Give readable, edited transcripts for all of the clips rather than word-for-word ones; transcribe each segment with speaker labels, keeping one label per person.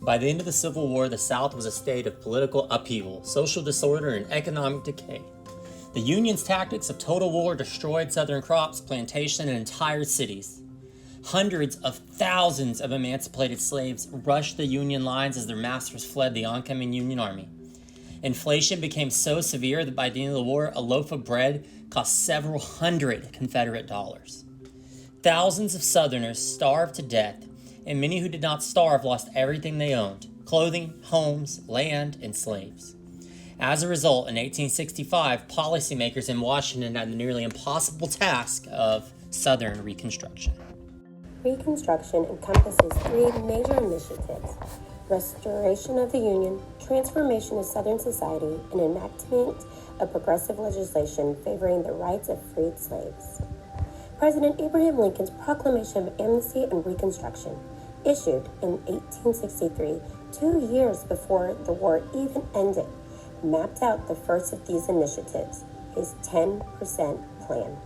Speaker 1: By the end of the Civil War, the South was a state of political upheaval, social disorder, and economic decay. The Union's tactics of total war destroyed Southern crops, plantations, and entire cities. Hundreds of thousands of emancipated slaves rushed the Union lines as their masters fled the oncoming Union Army. Inflation became so severe that by the end of the war, a loaf of bread cost several hundred Confederate dollars. Thousands of Southerners starved to death, and many who did not starve lost everything they owned: clothing, homes, land, and slaves. As a result, in 1865, policymakers in Washington had the nearly impossible task of Southern Reconstruction.
Speaker 2: Reconstruction encompasses three major initiatives: restoration of the Union, transformation of Southern society, and enactment of progressive legislation favoring the rights of freed slaves. President Abraham Lincoln's Proclamation of Amnesty and Reconstruction, issued in 1863, 2 years before the war even ended, mapped out the first of these initiatives, his 10% plan.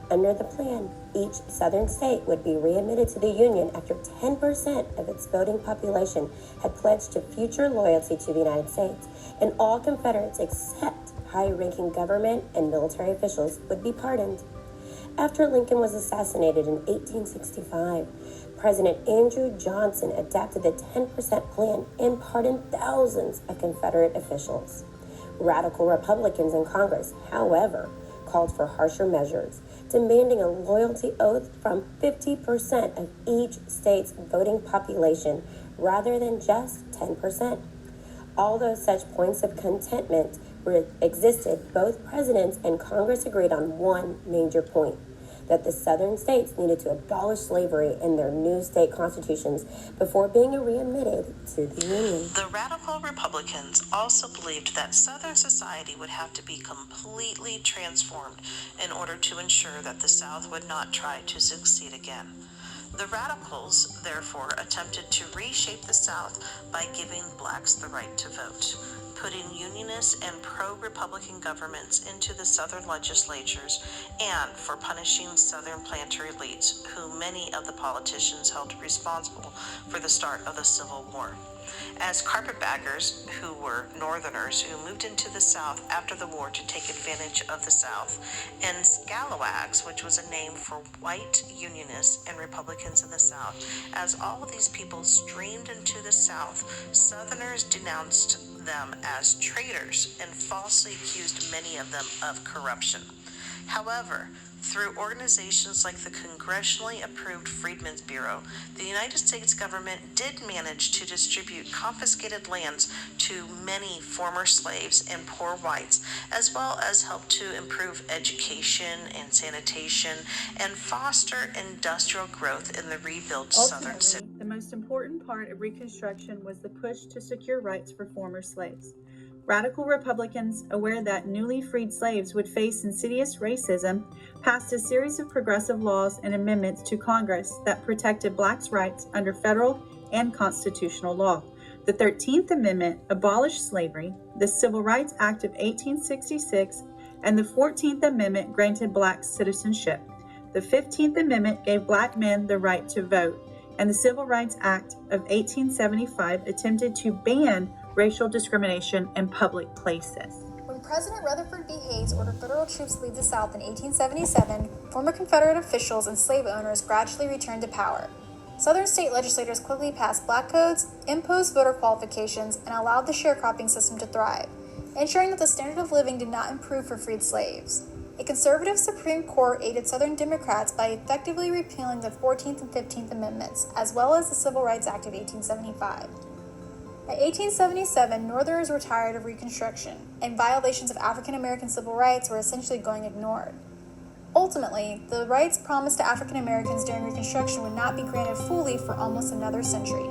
Speaker 2: Under the plan, each Southern state would be readmitted to the Union after 10% of its voting population had pledged to future loyalty to the United States, and all Confederates except high-ranking government and military officials would be pardoned. After Lincoln was assassinated in 1865, President Andrew Johnson adapted the 10% plan and pardoned thousands of Confederate officials. Radical Republicans in Congress, however, called for harsher measures, demanding a loyalty oath from 50% of each state's voting population rather than just 10%. Although such points of contentment existed, both presidents and Congress agreed on one major point: that the Southern states needed to abolish slavery in their new state constitutions before being readmitted to the Union.
Speaker 3: The radical Republicans also believed that Southern society would have to be completely transformed in order to ensure that the South would not try to succeed again. The radicals, therefore, attempted to reshape the South by giving blacks the right to vote, putting unionist and pro-Republican governments into the Southern legislatures, and for punishing Southern planter elites, who many of the politicians held responsible for the start of the Civil War, as carpetbaggers, who were Northerners who moved into the South after the war to take advantage of the South, and scalawags, which was a name for white Unionists and Republicans in the South. As all of these people streamed into the South, Southerners denounced them as traitors and falsely accused many of them of corruption. However, through organizations like the congressionally approved Freedmen's Bureau, the United States government did manage to distribute confiscated lands to many former slaves and poor whites, as well as help to improve education and sanitation and foster industrial growth in the rebuilt Southern cities.
Speaker 4: The most important part of Reconstruction was the push to secure rights for former slaves. Radical Republicans, aware that newly freed slaves would face insidious racism, passed a series of progressive laws and amendments to Congress that protected blacks' rights under federal and constitutional law. The 13th Amendment abolished slavery, the Civil Rights Act of 1866, and the 14th Amendment granted blacks citizenship. The 15th Amendment gave black men the right to vote, and the Civil Rights Act of 1875 attempted to ban racial discrimination in public places.
Speaker 5: When President Rutherford B. Hayes ordered federal troops to leave the South in 1877, former Confederate officials and slave owners gradually returned to power. Southern state legislators quickly passed black codes, imposed voter qualifications, and allowed the sharecropping system to thrive, ensuring that the standard of living did not improve for freed slaves. A conservative Supreme Court aided Southern Democrats by effectively repealing the 14th and 15th Amendments, as well as the Civil Rights Act of 1875. By 1877, Northerners were tired of Reconstruction, and violations of African American civil rights were essentially going ignored. Ultimately, the rights promised to African Americans during Reconstruction would not be granted fully for almost another century.